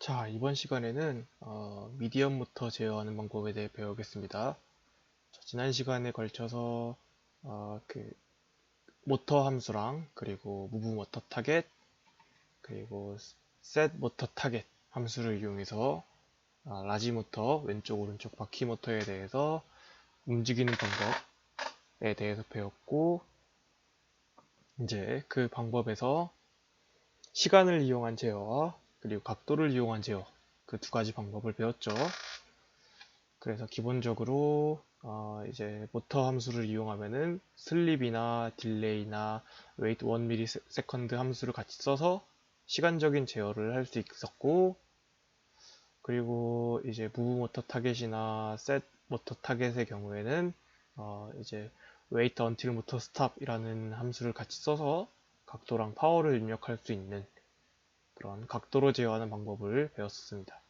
자, 이번 시간에는 미디엄 모터 제어하는 방법에 대해 배우겠습니다. 자, 지난 시간에 걸쳐서 그 모터 함수랑 그리고 무브 모터 타겟 그리고 set 모터 타겟 함수를 이용해서 라지 모터 왼쪽 오른쪽 바퀴 모터에 대해서 움직이는 방법에 대해서 배웠고, 이제 그 방법에서 시간을 이용한 제어와 그리고 각도를 이용한 제어, 그 두 가지 방법을 배웠죠. 그래서 기본적으로 이제 모터 함수를 이용하면은 슬립이나 딜레이나 wait 1ms 함수를 같이 써서 시간적인 제어를 할 수 있었고, 그리고 이제 무브 모터 타겟이나 set 모터 타겟의 경우에는 이제 wait until motor stop 이라는 함수를 같이 써서 각도랑 파워를 입력할 수 있는 그런 각도로 제어하는 방법을 배웠습니다.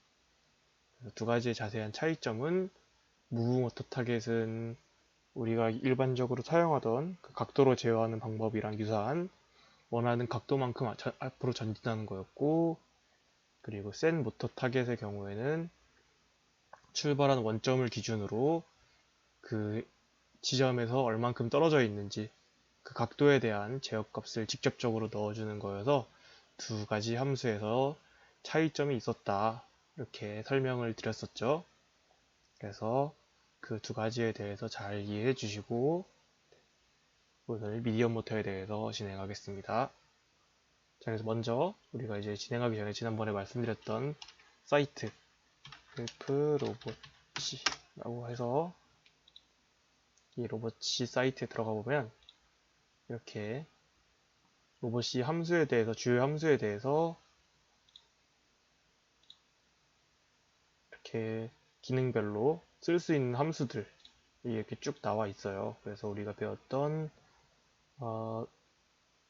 두 가지의 자세한 차이점은, 무브 모터 타겟은 우리가 일반적으로 사용하던 그 각도로 제어하는 방법이랑 유사한 원하는 각도만큼 앞으로 전진하는 거였고, 그리고 센 모터 타겟의 경우에는 출발한 원점을 기준으로 그 지점에서 얼만큼 떨어져 있는지 그 각도에 대한 제어값을 직접적으로 넣어주는 거여서 두 가지 함수에서 차이점이 있었다, 이렇게 설명을 드렸었죠. 그래서 그 두 가지에 대해서 잘 이해해 주시고 오늘 미디엄 모터에 대해서 진행하겠습니다. 자, 그래서 먼저 우리가 이제 진행하기 전에 지난번에 말씀드렸던 사이트 헬프 로봇이라고 해서 이 로봇이 사이트에 들어가 보면 이렇게 로봇이 함수에 대해서, 주요 함수에 대해서 이렇게 기능별로 쓸 수 있는 함수들이 이렇게 쭉 나와 있어요. 그래서 우리가 배웠던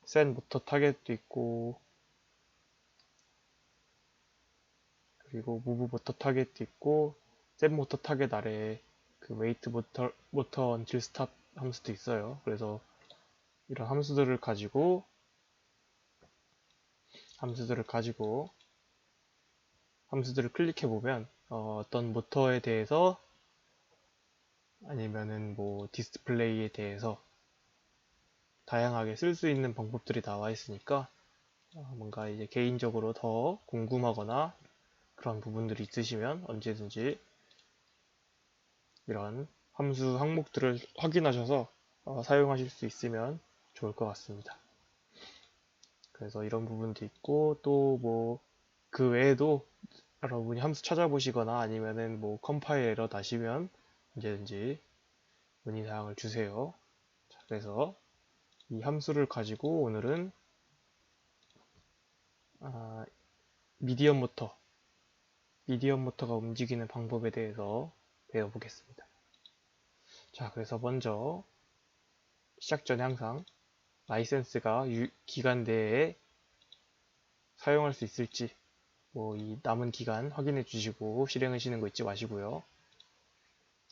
센 모터 타겟도 있고, 그리고 무브 모터 타겟도 있고, 센 모터 타겟 아래에 그 웨이트 모터 언틸 스탑 함수도 있어요. 그래서 이런 함수들을 클릭해 보면 어떤 모터에 대해서 아니면은 뭐 디스플레이에 대해서 다양하게 쓸 수 있는 방법들이 나와 있으니까 뭔가 이제 개인적으로 더 궁금하거나 그런 부분들이 있으시면 언제든지 이런 함수 항목들을 확인하셔서 사용하실 수 있으면 좋을 것 같습니다. 그래서 이런 부분도 있고, 또 뭐 그 외에도 여러분이 함수 찾아보시거나 아니면은 뭐 컴파일 에러 나시면 언제든지 문의사항을 주세요. 자, 그래서 이 함수를 가지고 오늘은 아, 미디엄 모터가 움직이는 방법에 대해서 배워보겠습니다. 자, 그래서 먼저 시작 전에 항상 라이센스가 기간 내에 사용할 수 있을지 뭐 이 남은 기간 확인해 주시고 실행하시는 거 잊지 마시고요.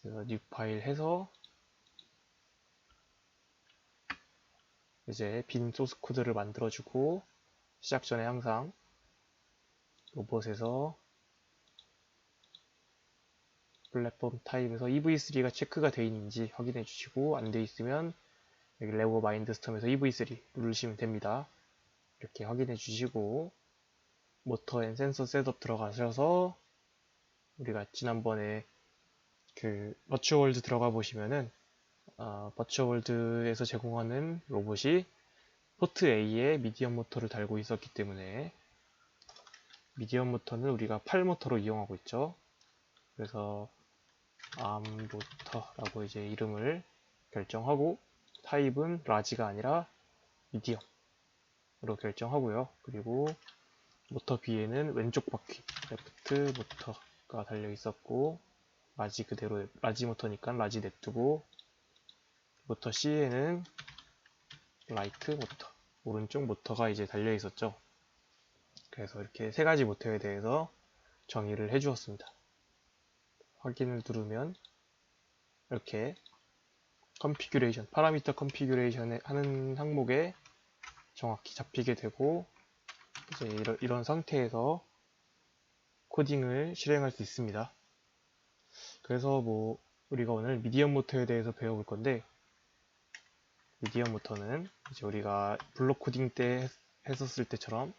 그래서 new 파일 해서 이제 빈 소스 코드를 만들어 주고, 시작 전에 항상 로봇에서 플랫폼 타입에서 EV3가 체크가 되어 있는지 확인해 주시고, 안 돼 있으면 여기 레고 마인드 스톰에서 EV3 누르시면 됩니다. 이렇게 확인해 주시고 모터 앤 센서 셋업 들어가셔서 우리가 지난번에 그 버추어월드 들어가 보시면은 버추어월드에서 제공하는 로봇이 포트 A에 미디엄 모터를 달고 있었기 때문에 미디엄 모터는 우리가 8모터로 이용하고 있죠. 그래서 암모터라고 이제 이름을 결정하고, 타입은 라지가 아니라 미디엄으로 결정하고요. 그리고 모터 B에는 왼쪽 바퀴 레프트 모터가 달려 있었고, 라지 그대로 라지 모터니까 라지 냅두고, 모터 C에는 라이트 모터 오른쪽 모터가 이제 달려 있었죠. 그래서 이렇게 세 가지 모터에 대해서 정의를 해 주었습니다. 확인을 누르면 이렇게 컨피규레이션, 파라미터 컨피규레이션 하는 항목에 정확히 잡히게 되고, 이제 이런 상태에서 코딩을 실행할 수 있습니다. 그래서 우리가 오늘 미디엄 모터에 대해서 배워볼 건데, 미디엄 모터는 이제 우리가 블록 코딩 때 했었을 때처럼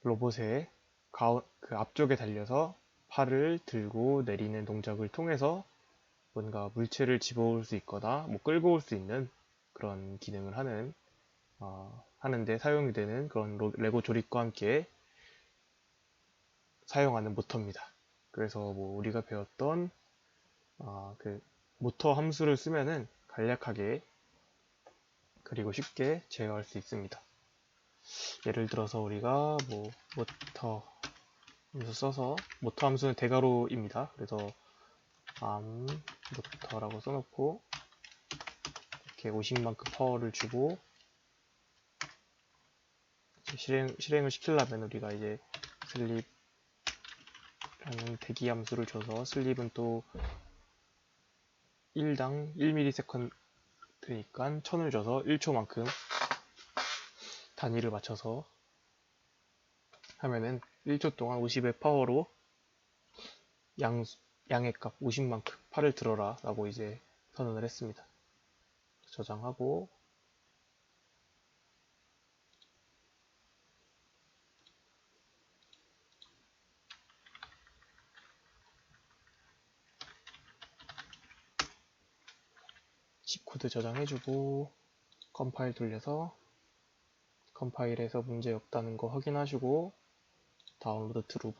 로봇의 그 앞쪽에 달려서 팔을 들고 내리는 동작을 통해서 뭔가 물체를 집어올 수 있거나 끌고 올 수 있는 그런 기능을 하는데 사용이 되는 그런 레고 조립과 함께 사용하는 모터입니다. 그래서 우리가 배웠던 그 모터 함수를 쓰면은 간략하게 그리고 쉽게 제어할 수 있습니다. 예를 들어서 우리가 모터 함수 써서, 모터 함수는 대괄호입니다. 그래서 모터라고 써놓고 이렇게 50만큼 파워를 주고 실행을 시키려면 우리가 이제 슬립라는 대기 함수를 줘서, 슬립은 또 1당 1ms니까 1000을 줘서 1초만큼 단위를 맞춰서 하면은 1초 동안 50의 파워로 양의 값 50만큼 팔을 들어라 라고 이제 선언을 했습니다. 저장하고 C코드 저장해주고 컴파일 돌려서 컴파일에서 문제 없다는 거 확인하시고 다운로드 트루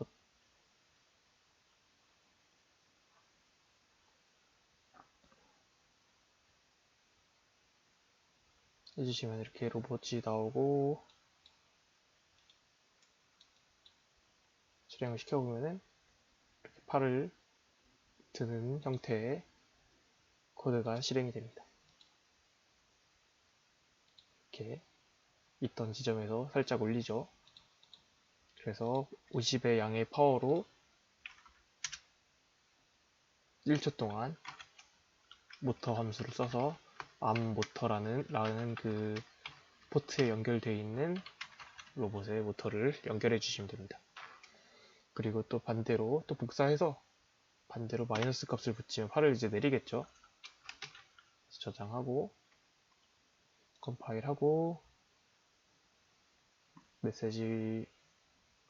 해주시면 이렇게 로봇이 나오고 실행을 시켜보면은 이렇게 팔을 드는 형태의 코드가 실행이 됩니다. 이렇게 있던 지점에서 살짝 올리죠. 그래서 50의 양의 파워로 1초 동안 모터 함수를 써서 암모터라는 그 포트에 연결되어 있는 로봇의 모터를 연결해 주시면 됩니다. 그리고 또 반대로 또 복사해서 반대로 마이너스 값을 붙이면 팔을 이제 내리겠죠. 저장하고 컴파일하고 메시지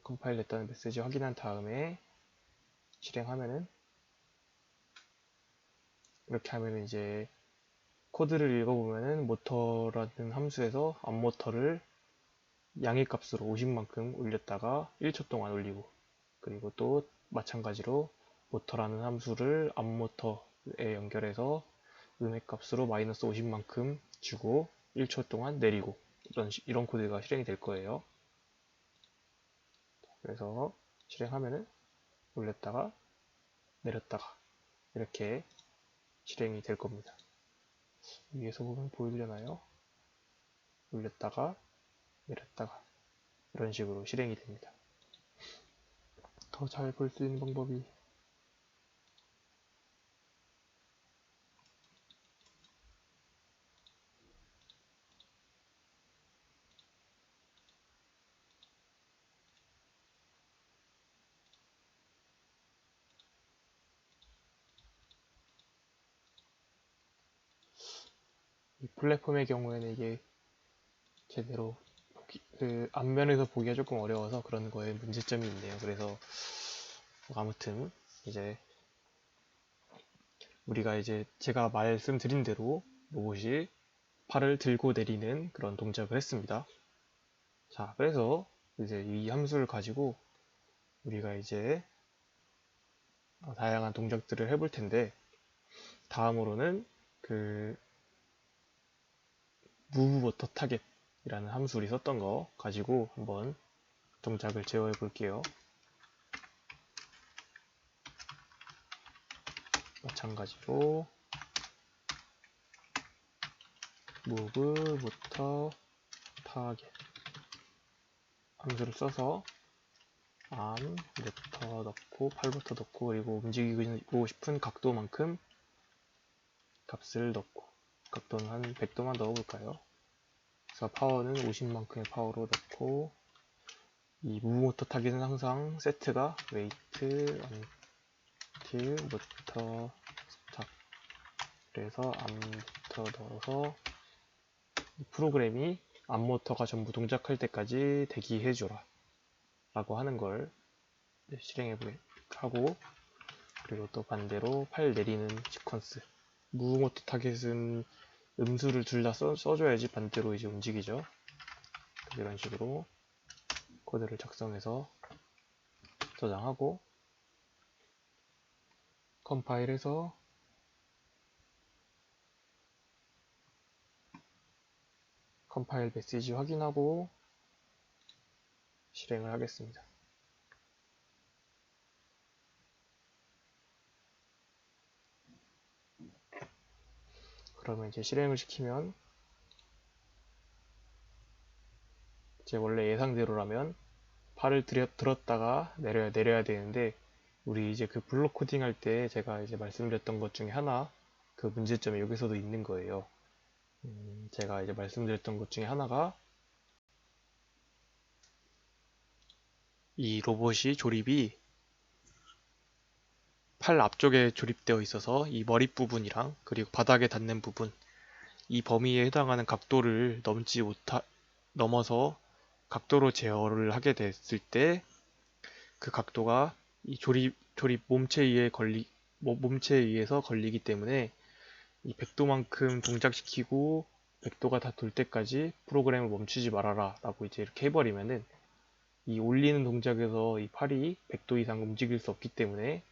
컴파일 됐다는 메시지 확인한 다음에 실행하면은 이렇게 하면은 이제 코드를 읽어보면은 모터라는 함수에서 암모터를 양의 값으로 50만큼 올렸다가 1초 동안 올리고, 그리고 또 마찬가지로 모터라는 함수를 암모터에 연결해서 음의 값으로 마이너스 50만큼 주고 1초 동안 내리고, 이런 코드가 실행이 될 거예요. 그래서 실행하면은 올렸다가 내렸다가 이렇게 실행이 될 겁니다. 위에서 보면 보여드려나요? 올렸다가 내렸다가 이런 식으로 실행이 됩니다. 더 잘 볼 수 있는 방법이 이 플랫폼의 경우에는 이게 제대로 그 앞면에서 보기가 조금 어려워서 그런 거에 문제점이 있네요. 그래서 아무튼 이제 우리가 이제 제가 말씀드린 대로 로봇이 팔을 들고 내리는 그런 동작을 했습니다. 자, 그래서 이제 이 함수를 가지고 우리가 이제 다양한 동작들을 해볼 텐데, 다음으로는 그 move motor target이라는 함수를 썼던 거 가지고 한번 동작을 제어해 볼게요. 마찬가지로 move motor target 함수를 써서 arm 모터 넣고 팔부터 넣고, 그리고 움직이고 싶은 각도만큼 값을 넣고, 각도는 한 100도만 넣어볼까요? 그래서 파워는 50만큼의 파워로 넣고 이 무브모터 타겟은 항상 세트가 wait until motor stop. 그래서 암부터 넣어서 이 프로그램이 암모터가 전부 동작할 때까지 대기해줘라 라고 하는 걸 실행하고, 그리고 또 반대로 팔 내리는 시퀀스. 무브모터 타겟은 음수를 둘 다 써줘야지 반대로 이제 움직이죠. 이런 식으로 코드를 작성해서 저장하고, 컴파일해서 컴파일 메시지 확인하고 실행을 하겠습니다. 그러면 이제 실행을 시키면 제 원래 예상대로라면 팔을 들었다가 내려야 되는데, 우리 이제 그 블록 코딩 할 때 제가 이제 말씀드렸던 것 중에 하나, 그 문제점이 여기서도 있는 거예요. 제가 이제 말씀드렸던 것 중에 하나가 이 로봇이 조립이 팔 앞쪽에 조립되어 있어서 이 머리 부분이랑 그리고 바닥에 닿는 부분, 이 범위에 해당하는 각도를 넘어서 각도로 제어를 하게 됐을 때 그 각도가 이 조립 몸체에 의해서 걸리기 때문에 이 100도만큼 동작시키고 100도가 다 돌 때까지 프로그램을 멈추지 말아라 라고 이제 이렇게 해버리면은 이 올리는 동작에서 이 팔이 100도 이상 움직일 수 없기 때문에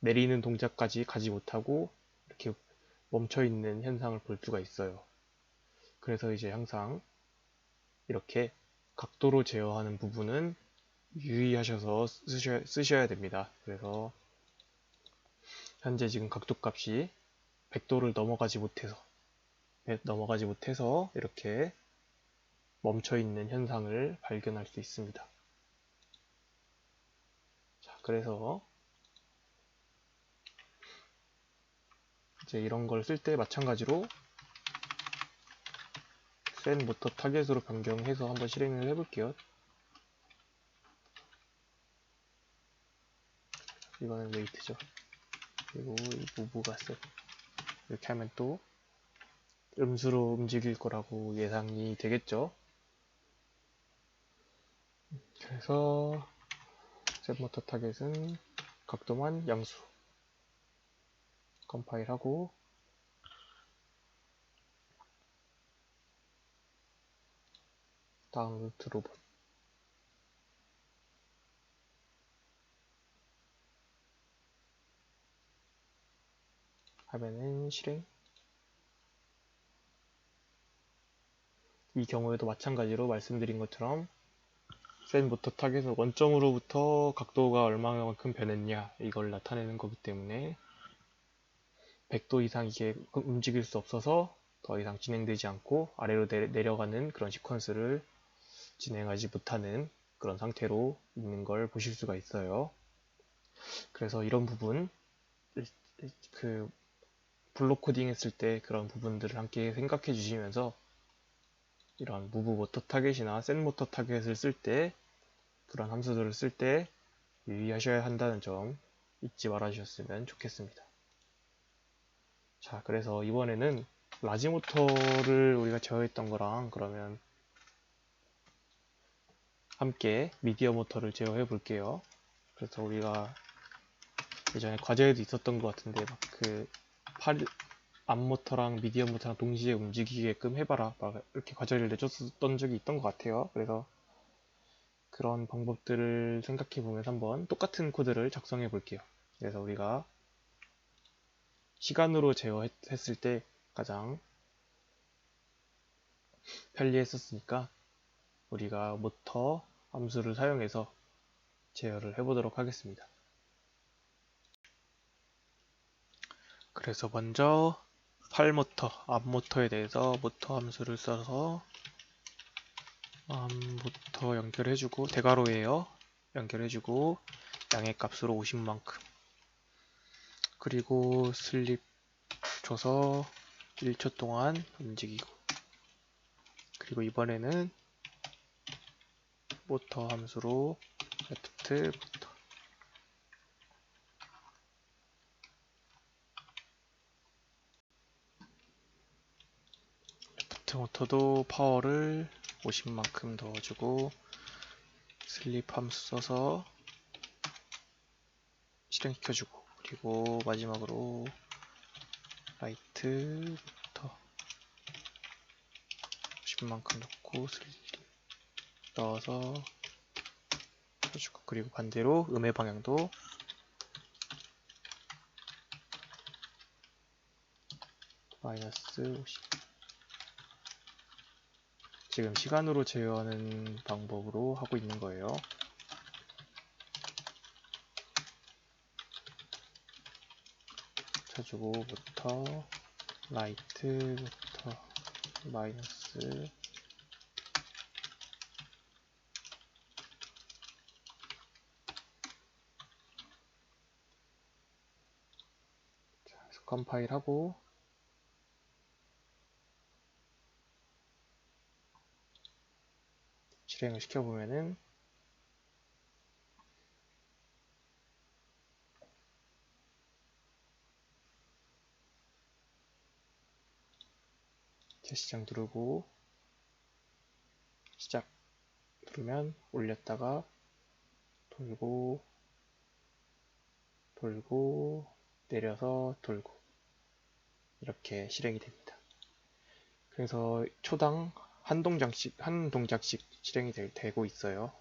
내리는 동작까지 가지 못하고 이렇게 멈춰 있는 현상을 볼 수가 있어요. 그래서 이제 항상 이렇게 각도로 제어하는 부분은 유의하셔서 쓰셔야 됩니다. 그래서 현재 지금 각도값이 100도를 넘어가지 못해서 이렇게 멈춰 있는 현상을 발견할 수 있습니다. 자, 그래서 이제 이런 걸 쓸 때 마찬가지로 set 모터 타겟으로 변경해서 한번 실행을 해볼게요. 이거는 웨이트죠. 그리고 이 무브가 set. 이렇게 하면 또 음수로 움직일 거라고 예상이 되겠죠. 그래서 set 모터 타겟은 각도만 양수. 컴파일하고 다음 루트 로봇 하면은 실행. 이 경우에도 마찬가지로 말씀드린 것처럼 set 모터 타겟은 원점으로부터 각도가 얼마만큼 변했냐 이걸 나타내는 거기 때문에 100도 이상 이게 움직일 수 없어서 더 이상 진행되지 않고 아래로 내려가는 그런 시퀀스를 진행하지 못하는 그런 상태로 있는 걸 보실 수가 있어요. 그래서 이런 부분, 그 블록 코딩 했을 때 그런 부분들을 함께 생각해 주시면서 이런 무브 모터 타겟이나 set 모터 타겟을 쓸 때, 그런 함수들을 쓸 때 유의하셔야 한다는 점 잊지 말아 주셨으면 좋겠습니다. 자, 그래서 이번에는 라지 모터를 우리가 제어했던 거랑 그러면 함께 미디어 모터를 제어해 볼게요. 그래서 우리가 예전에 과제에도 있었던 것 같은데 막 그 앞 모터랑 미디어 모터랑 동시에 움직이게끔 해봐라 막 이렇게 과제를 내줬던 적이 있던 것 같아요. 그래서 그런 방법들을 생각해 보면서 한번 똑같은 코드를 작성해 볼게요. 그래서 우리가 시간으로 제어했을 때 가장 편리했었으니까 우리가 모터 함수를 사용해서 제어를 해보도록 하겠습니다. 그래서 먼저 팔 모터, 앞 모터에 대해서 모터 함수를 써서 앞 모터 연결해주고 대괄호예요. 연결해주고 양의 값으로 50만큼 그리고 슬립 줘서 1초 동안 움직이고, 그리고 이번에는 모터 함수로 left 모터. left 모터도 파워를 50만큼 넣어주고 슬립 함수 써서 실행시켜주고, 그리고 마지막으로 라이트 모터 50만큼 넣고 슬립 넣어서 켜주고, 그리고 반대로 음의 방향도 마이너스 50. 지금 시간으로 제어하는 방법으로 하고 있는 거예요. 쳐주고 모터 라이트 모터 마이너스 컴파일 하고 실행을 시켜보면은 재시작 누르고 시작 누르면 올렸다가 돌고 내려서 돌고 이렇게 실행이 됩니다. 그래서 초당 한 동작씩 실행이 되고 있어요.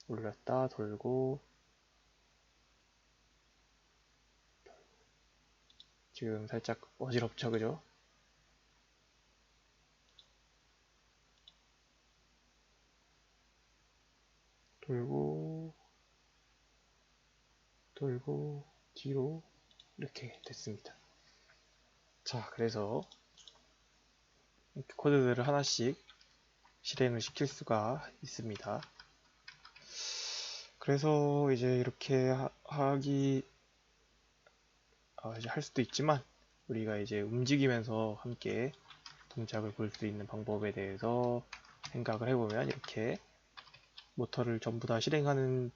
올렸다 돌고 지금 살짝 어지럽죠, 그죠? 돌고 뒤로 이렇게 됐습니다. 자, 그래서 이렇게 코드들을 하나씩 실행을 시킬 수가 있습니다. 그래서 이제 이렇게 이제 할 수도 있지만, 우리가 이제 움직이면서 함께 동작을 볼 수 있는 방법에 대해서 생각을 해보면, 이렇게 모터를 전부 다 실행하는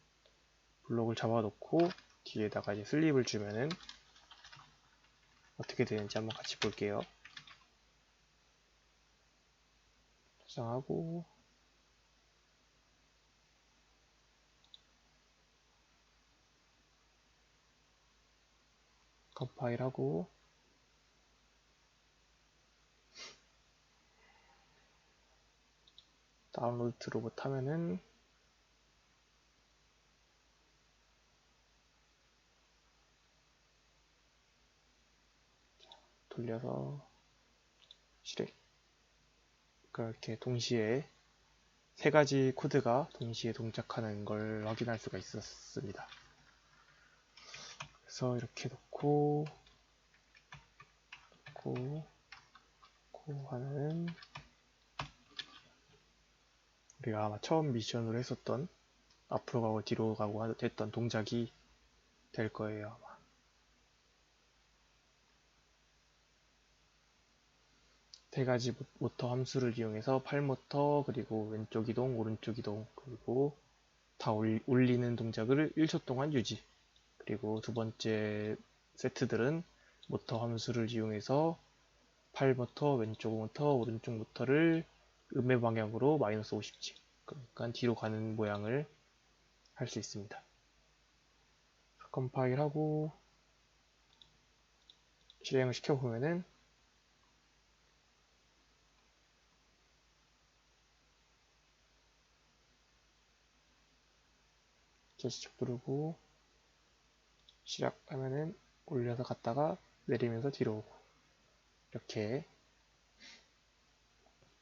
블록을 잡아놓고 뒤에다가 이제 슬립을 주면은 어떻게 되는지 한번 같이 볼게요. 저장하고 컴파일하고 다운로드 로봇 하면은 돌려서 실행. 이렇게 동시에 세 가지 코드가 동시에 동작하는 걸 확인할 수가 있었습니다. 그래서 이렇게 놓고 하면은 우리가 아마 처음 미션으로 했었던 앞으로 가고 뒤로 가고 했던 동작이 될 거예요, 아마. 세 가지 모터 함수를 이용해서 팔 모터, 그리고 왼쪽 이동, 오른쪽 이동, 그리고 다 올리는 동작을 1초 동안 유지. 그리고 두 번째 세트들은 모터 함수를 이용해서 팔 모터, 왼쪽 모터, 오른쪽 모터를 음의 방향으로 마이너스 50지. 그러니까 뒤로 가는 모양을 할 수 있습니다. 컴파일하고 실행을 시켜보면은 재시작 누르고 시작하면은 올려서 갔다가 내리면서 뒤로 오고 이렇게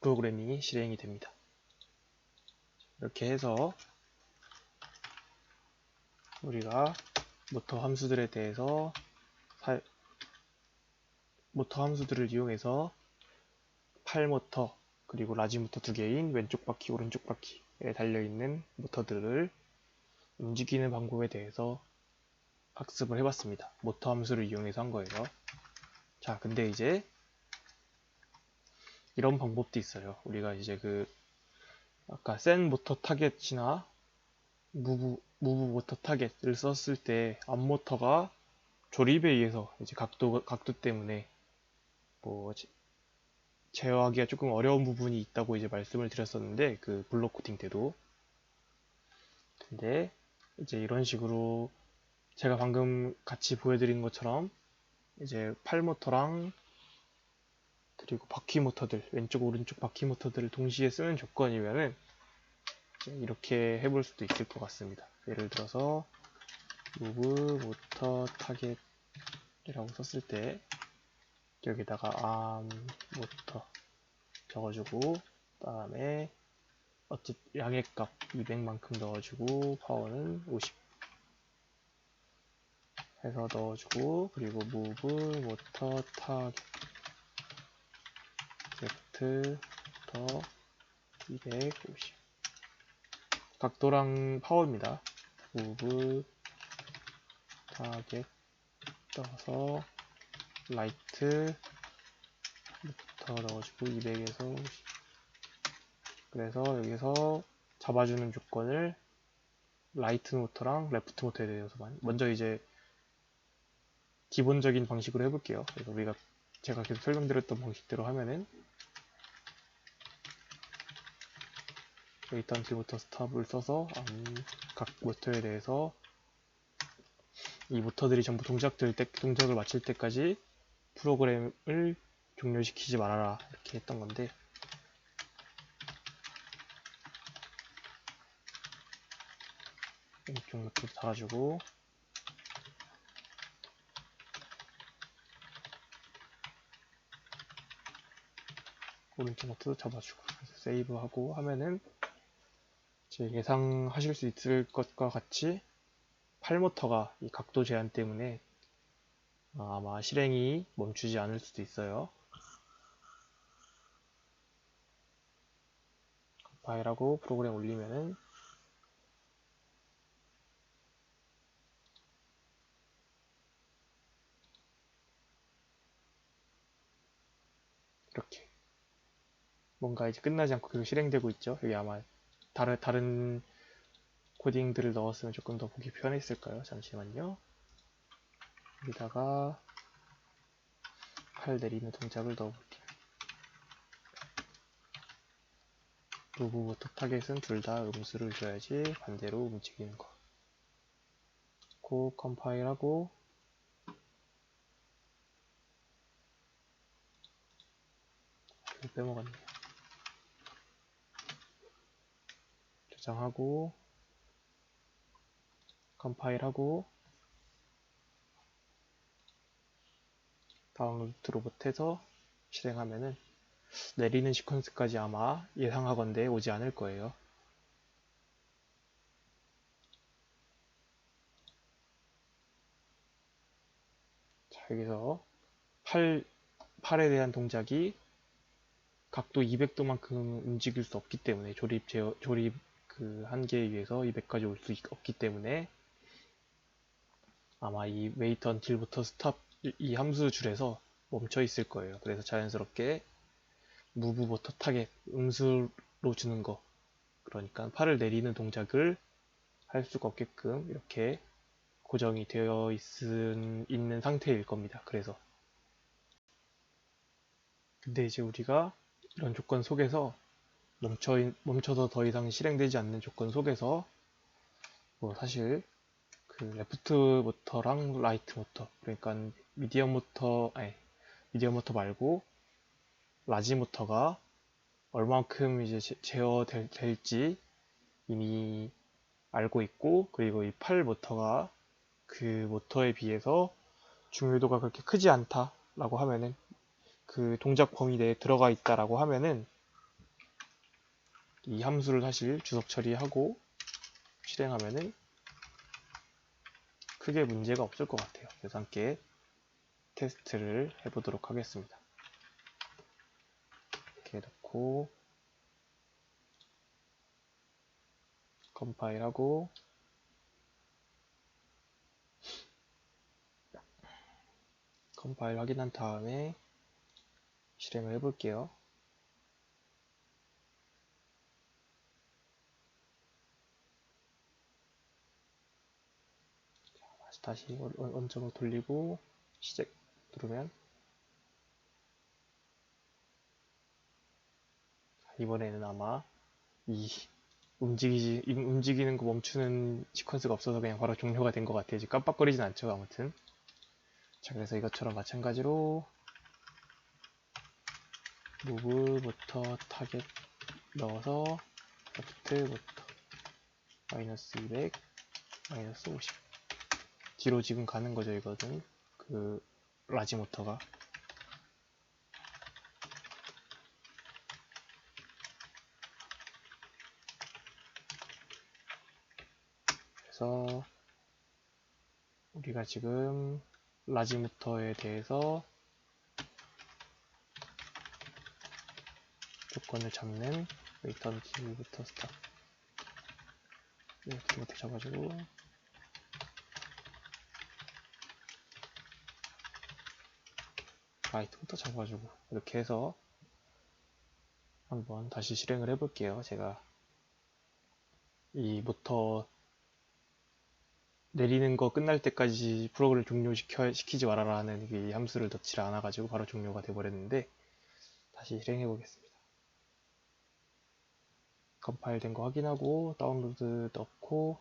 프로그래밍이 실행이 됩니다. 이렇게 해서 우리가 모터 함수들에 대해서 모터 함수들을 이용해서 팔 모터 그리고 라지 모터 두 개인 왼쪽 바퀴 오른쪽 바퀴에 달려있는 모터들을 움직이는 방법에 대해서 학습을 해봤습니다. 모터 함수를 이용해서 한 거예요. 자, 근데 이제 이런 방법도 있어요. 우리가 이제 아까 센 모터 타겟이나 무브 모터 타겟을 썼을 때 앞 모터가 조립에 의해서 이제 각도 때문에 뭐 제어하기가 조금 어려운 부분이 있다고 이제 말씀을 드렸었는데 그 블록 코팅 때도. 근데 이제 이런 식으로 제가 방금 같이 보여드린 것처럼 이제 팔 모터랑 그리고 바퀴 모터들, 왼쪽 오른쪽 바퀴 모터들을 동시에 쓰는 조건이면은 이렇게 해볼 수도 있을 것 같습니다. 예를 들어서 move motor target이라고 썼을 때 여기다가 arm motor 적어주고 다음에 양의 값 200만큼 넣어주고 파워는 50 해서 넣어주고 그리고 move motor target 더 250 각도랑 파워입니다. move target 떠서 라이트 더 넣어주고 200에서 50 그래서 여기서 잡아주는 조건을 라이트 모터랑 레프트 모터에 대해서 먼저 이제 기본적인 방식으로 해볼게요. 그래서 제가 계속 설명드렸던 방식대로 하면은 웨이트 언틸 모터 스탑을 써서 각 모터에 대해서 이 모터들이 전부 동작을 마칠 때까지 프로그램을 종료시키지 말아라 이렇게 했던 건데 왼쪽 모터도 달아주고 오른쪽 모터도 잡아주고 그래서 세이브하고 하면은 제 예상하실 수 있을 것과 같이 8모터가 이 각도 제한 때문에 아마 실행이 멈추지 않을 수도 있어요. 파일하고 프로그램 올리면은 이렇게 뭔가 이제 끝나지 않고 계속 실행되고 있죠. 여기 아마 다른 코딩들을 넣었으면 조금 더 보기 편했을까요? 잠시만요. 여기다가 팔 내리는 동작을 넣어볼게요. 무브부터 타겟은 둘 다 음수를 줘야지 반대로 움직이는 거. 고 컴파일하고 빼먹었네요. 저장하고 컴파일하고 다운로드 로봇해서 실행하면은 내리는 시퀀스까지 아마 예상하건대 오지 않을 거예요. 자, 여기서 팔에 대한 동작이 각도 200도만큼 움직일 수 없기 때문에 조립 그 한계에 의해서 200까지 올 수 없기 때문에 아마 이 wait until부터 stop 이 함수 줄에서 멈춰 있을 거예요. 그래서 자연스럽게 move 모터 타겟 음수로 주는 거 그러니까 팔을 내리는 동작을 할 수가 없게끔 이렇게 고정이 되어 있는 상태일 겁니다. 그래서 근데 이제 우리가 이런 조건 속에서 멈춰서 더 이상 실행되지 않는 조건 속에서 뭐 사실 그 레프트 모터랑 라이트 모터 그러니까 미디엄 모터 말고 라지 모터가 얼만큼 이제 제어될지 이미 알고 있고 그리고 이 팔 모터가 그 모터에 비해서 중요도가 그렇게 크지 않다라고 하면은 그 동작 범위 내에 들어가 있다라고 하면은 이 함수를 사실 주석 처리하고 실행하면은 크게 문제가 없을 것 같아요. 그래서 함께 테스트를 해보도록 하겠습니다. 이렇게 넣고 컴파일하고 컴파일 확인한 다음에 실행을 해볼게요. 다시 원점으로 돌리고 시작 누르면 이번에는 아마 이 움직이는 거 멈추는 시퀀스가 없어서 그냥 바로 종료가 된 것 같아요. 지금 깜빡거리진 않죠. 아무튼 자, 그래서 이것처럼 마찬가지로 무브부터 타겟 넣어서 레프트부터 마이너스 200 마이너스 50 뒤로 지금 가는 거죠. 이거는 그 라지 모터가. 그래서 우리가 지금 라지 모터에 대해서 조건을 잡는 웨이트 언틸부터 스탑 이렇게부터 잡아주고 라이트부터 잡아주고 이렇게 해서 한번 다시 실행을 해볼게요. 제가 이 모터 내리는 거 끝날 때까지 프로그램을 종료시키지 말아라 하는 이 함수를 넣지 않아가지고 바로 종료가 돼버렸는데 다시 실행해 보겠습니다. 컴파일 된 거 확인하고 다운로드 넣고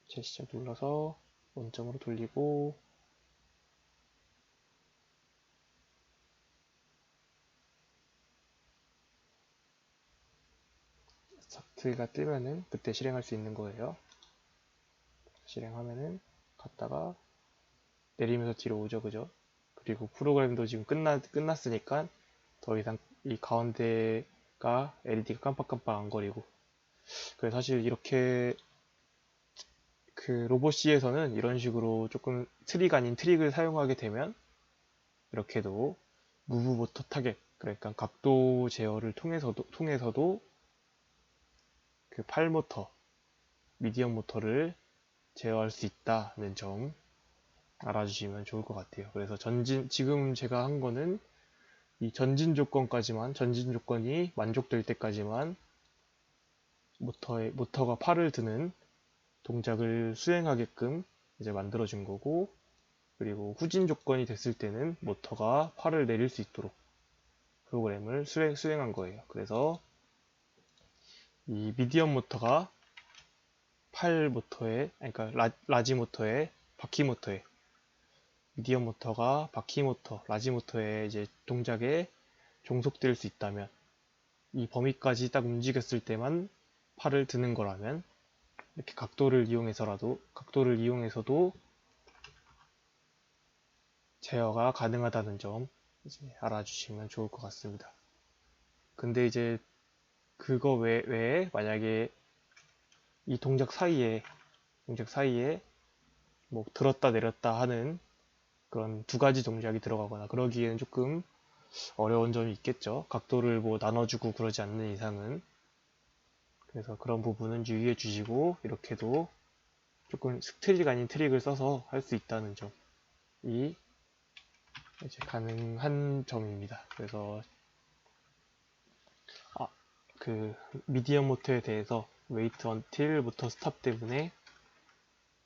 재시작 눌러서 원점으로 돌리고 스타트가 뜨면은 그때 실행할 수 있는 거예요. 실행하면은 갔다가 내리면서 뒤로 오죠, 그죠? 그리고 프로그램도 지금 끝났으니까 더 이상 이 가운데가 LED가 깜빡깜빡 안 거리고. 그래서 사실 이렇게 그 로봇C에서는 이런 식으로 조금 트릭 아닌 트릭을 사용하게 되면 이렇게도 무브 모터 타겟, 그러니까 각도 제어를 통해서도 그 팔 모터, 미디엄 모터를 제어할 수 있다는 점 알아주시면 좋을 것 같아요. 그래서 지금 제가 한 거는 이 전진 조건이 만족될 때까지만 모터가 팔을 드는 동작을 수행하게끔 이제 만들어준 거고, 그리고 후진 조건이 됐을 때는 모터가 팔을 내릴 수 있도록 프로그램을 수행한 거예요. 그래서 이 미디엄 모터가 팔 모터에, 그러니까 라지 모터에, 바퀴 모터에, 미디엄 모터가 바퀴 모터, 라지 모터의 이제 동작에 종속될 수 있다면, 이 범위까지 딱 움직였을 때만 팔을 드는 거라면 이렇게 각도를 이용해서도 제어가 가능하다는 점 이제 알아주시면 좋을 것 같습니다. 근데 이제 그거 외에 만약에 이 동작 사이에 뭐 들었다 내렸다 하는 그런 두 가지 동작이 들어가거나 그러기에는 조금 어려운 점이 있겠죠. 각도를 뭐 나눠주고 그러지 않는 이상은. 그래서 그런 부분은 유의해 주시고, 이렇게도 조금 트릭 아닌 트릭을 써서 할 수 있다는 점이 이제 가능한 점입니다. 그래서 그 미디엄 모터에 대해서 웨이트 언틸부터 스탑 때문에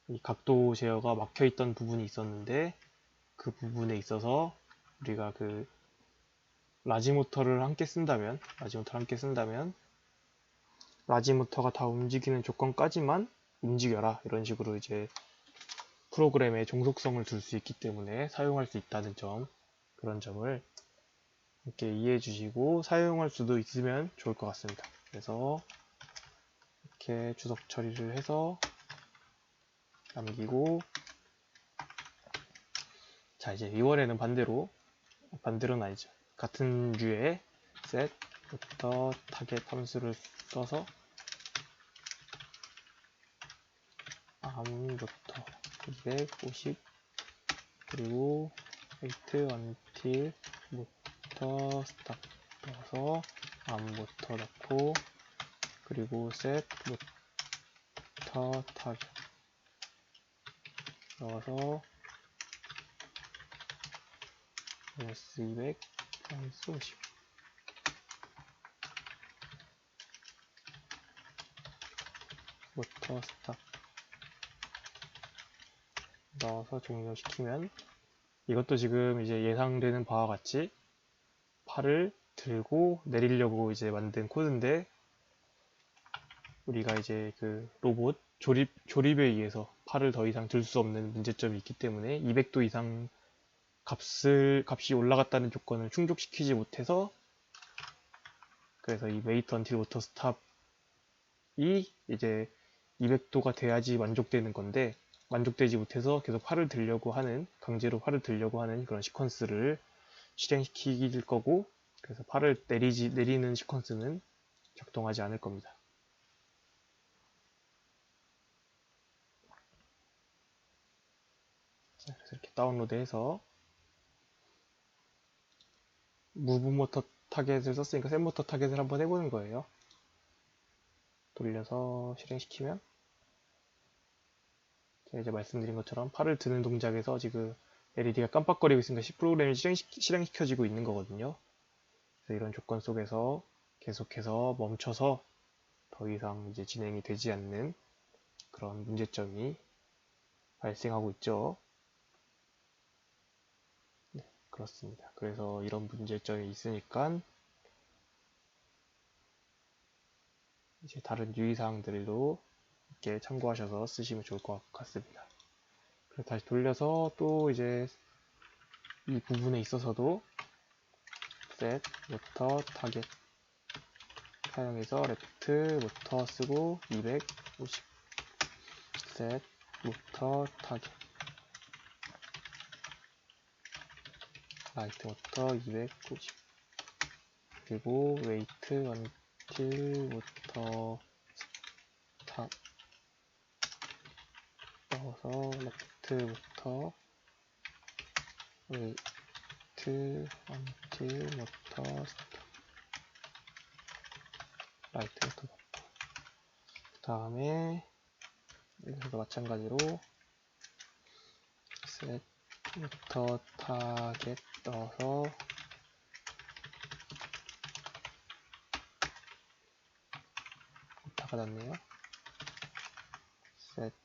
이 각도 제어가 막혀 있던 부분이 있었는데, 그 부분에 있어서 우리가 그 라지 모터를 함께 쓴다면 라지 모터가 다 움직이는 조건까지만 움직여라, 이런 식으로 이제 프로그램에 종속성을 줄 수 있기 때문에 사용할 수 있다는 점, 그런 점을 이렇게 이해해 주시고 사용할 수도 있으면 좋을 것 같습니다. 그래서 이렇게 주석 처리를 해서 남기고, 자, 이제 이번에는 반대로는 아니죠. 같은 류의 set부터 타겟 함수를 써서 arm부터 250 그리고 wait until부터 stop 넣어서 arm부터 넣고, 그리고 set부터 타겟 넣어서 마이너스 200 마이너스 50. 모터 스탑 넣어서 종료시키면 이것도 지금 이제 예상되는 바와 같이 팔을 들고 내리려고 이제 만든 코드인데 우리가 이제 그 로봇 조립에 의해서 팔을 더 이상 들 수 없는 문제점이 있기 때문에 200도 이상 값이 올라갔다는 조건을 충족시키지 못해서 그래서 이 wait until motor stop이 이제 200도가 돼야지 만족되는 건데 만족되지 못해서 계속 팔을 들려고 하는 강제로 팔을 들려고 하는 그런 시퀀스를 실행시킬 거고 그래서 팔을 내리는 시퀀스는 작동하지 않을 겁니다. 자, 그래서 이렇게 다운로드해서 무브 모터 타겟을 썼으니까 셋 모터 타겟을 한번 해보는 거예요. 돌려서 실행시키면 제가 이제 말씀드린 것처럼 팔을 드는 동작에서 지금 LED가 깜빡거리고 있으니까 C 프로그램이 실행시켜지고 있는 거거든요. 그래서 이런 조건 속에서 계속해서 멈춰서 더 이상 이제 진행이 되지 않는 그런 문제점이 발생하고 있죠. 네, 그렇습니다. 그래서 이런 문제점이 있으니까 이제 다른 유의사항들도 이렇게 참고하셔서 쓰시면 좋을 것 같습니다. 그래서 다시 돌려서 또 이제 이 부분에 있어서도 set 모터 타겟 사용해서 레프트 모터 쓰고 250 set 모터 타겟 라이트 모터 250 그리고 wait until 모터 스탑 넣어서 레프트 모터 wait until 모터 스탑 라이트 모터 넣고 그 다음에 여기서도 마찬가지로 set 모터 타겟 넣어서 모터가 났네요. set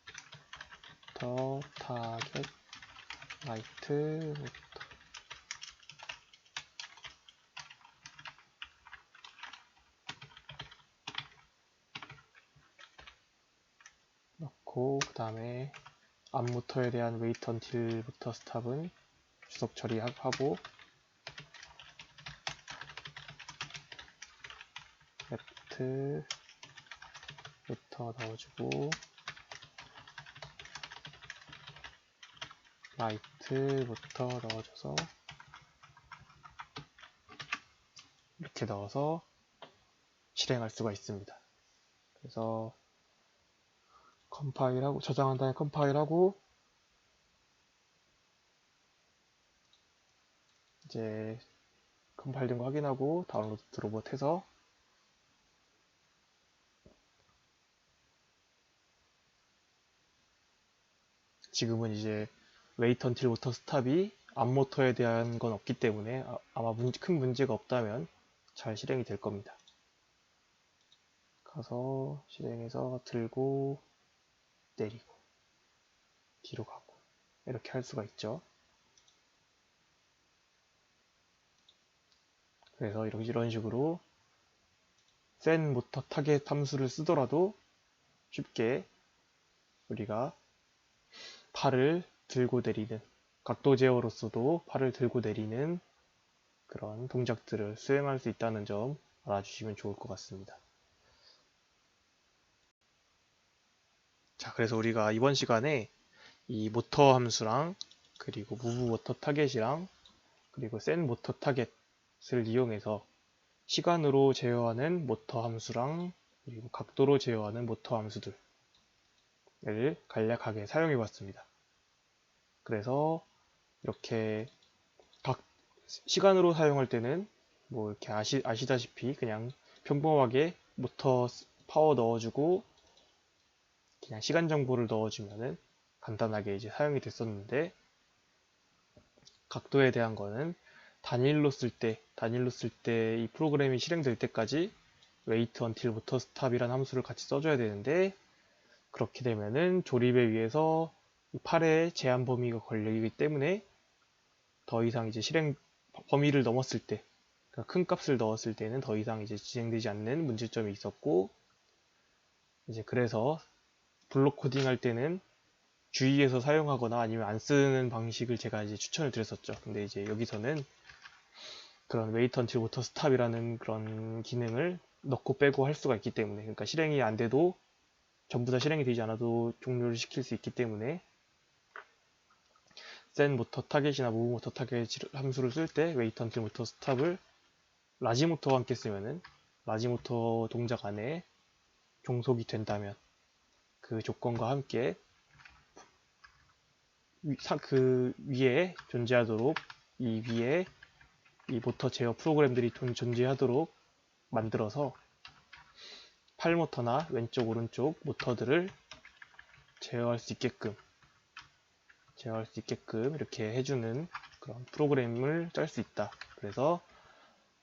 모터 타겟 라이트 모터 넣고 그 다음에 앞 모터에 대한 wait until 모터 스탑은 주석 처리하고 레프트 모터 넣어주고 라이트 모터 넣어줘서 이렇게 넣어서 실행할 수가 있습니다. 그래서 컴파일하고 저장한 다음에 컴파일하고 이제 컴파일된 거 확인하고 다운로드 로봇 해서 지금은 이제 wait until motor stop이 앞 모터에 대한 건 없기 때문에 아마 큰 문제가 없다면 잘 실행이 될 겁니다. 가서 실행해서 들고 내리고 뒤로 가고 이렇게 할 수가 있죠. 그래서 이런 식으로 센 모터 타겟 함수를 쓰더라도 쉽게 우리가 팔을 들고 내리는 각도 제어로서도 팔을 들고 내리는 그런 동작들을 수행할 수 있다는 점 알아주시면 좋을 것 같습니다. 자, 그래서 우리가 이번 시간에 이 모터 함수랑 그리고 무브 모터 타겟이랑 그리고 센 모터 타겟을 이용해서 시간으로 제어하는 모터 함수랑 그리고 각도로 제어하는 모터 함수들을 간략하게 사용해 봤습니다. 그래서 이렇게 각 시간으로 사용할 때는 뭐 이렇게 아시다시피 그냥 평범하게 모터 파워 넣어주고 그냥 시간 정보를 넣어주면은 간단하게 이제 사용이 됐었는데 각도에 대한 거는 단일로 쓸 때 이 프로그램이 실행될 때까지 wait until motor stop이라는 함수를 같이 써줘야 되는데 그렇게 되면은 조립에 의해서 이 팔에 제한 범위가 걸리기 때문에 더 이상 이제 실행 범위를 넘었을 때, 그러니까 큰 값을 넣었을 때는 더 이상 이제 진행되지 않는 문제점이 있었고, 이제 그래서 블록 코딩 할 때는 주의해서 사용하거나 아니면 안 쓰는 방식을 제가 이제 추천을 드렸었죠. 근데 이제 여기서는 그런 wait until motor stop이라는 그런 기능을 넣고 빼고 할 수가 있기 때문에, 그러니까 실행이 안 돼도 전부 다 실행이 되지 않아도 종료를 시킬 수 있기 때문에 set 모터 타겟이나 move 모터 타겟 함수를 쓸 때 wait until motor stop을 라지 모터와 함께 쓰면은 라지 모터 동작 안에 종속이 된다면 그 조건과 함께 그 위에 존재하도록 이 위에 이 모터 제어 프로그램들이 존재하도록 만들어서 팔 모터나 왼쪽 오른쪽 모터들을 제어할 수 있게끔 이렇게 해주는 그런 프로그램을 짤 수 있다. 그래서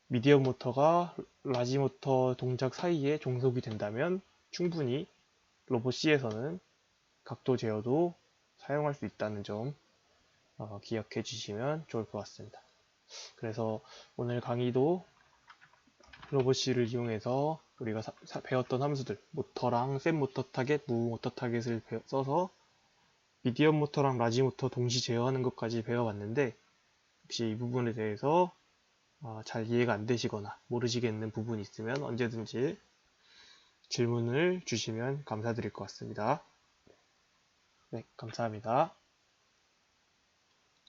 미디엄 모터가 라지 모터 동작 사이에 종속이 된다면 충분히 로봇 C에서는 각도 제어도 사용할 수 있다는 점 기억해 주시면 좋을 것 같습니다. 그래서 오늘 강의도 로봇 C를 이용해서 우리가 배웠던 함수들 모터랑 셋 모터 타겟, 무브 모터 타겟을 써서 미디엄 모터랑 라지 모터 동시 제어하는 것까지 배워봤는데 혹시 이 부분에 대해서 잘 이해가 안 되시거나 모르시겠는 부분이 있으면 언제든지 질문을 주시면 감사드릴 것 같습니다. 네, 감사합니다.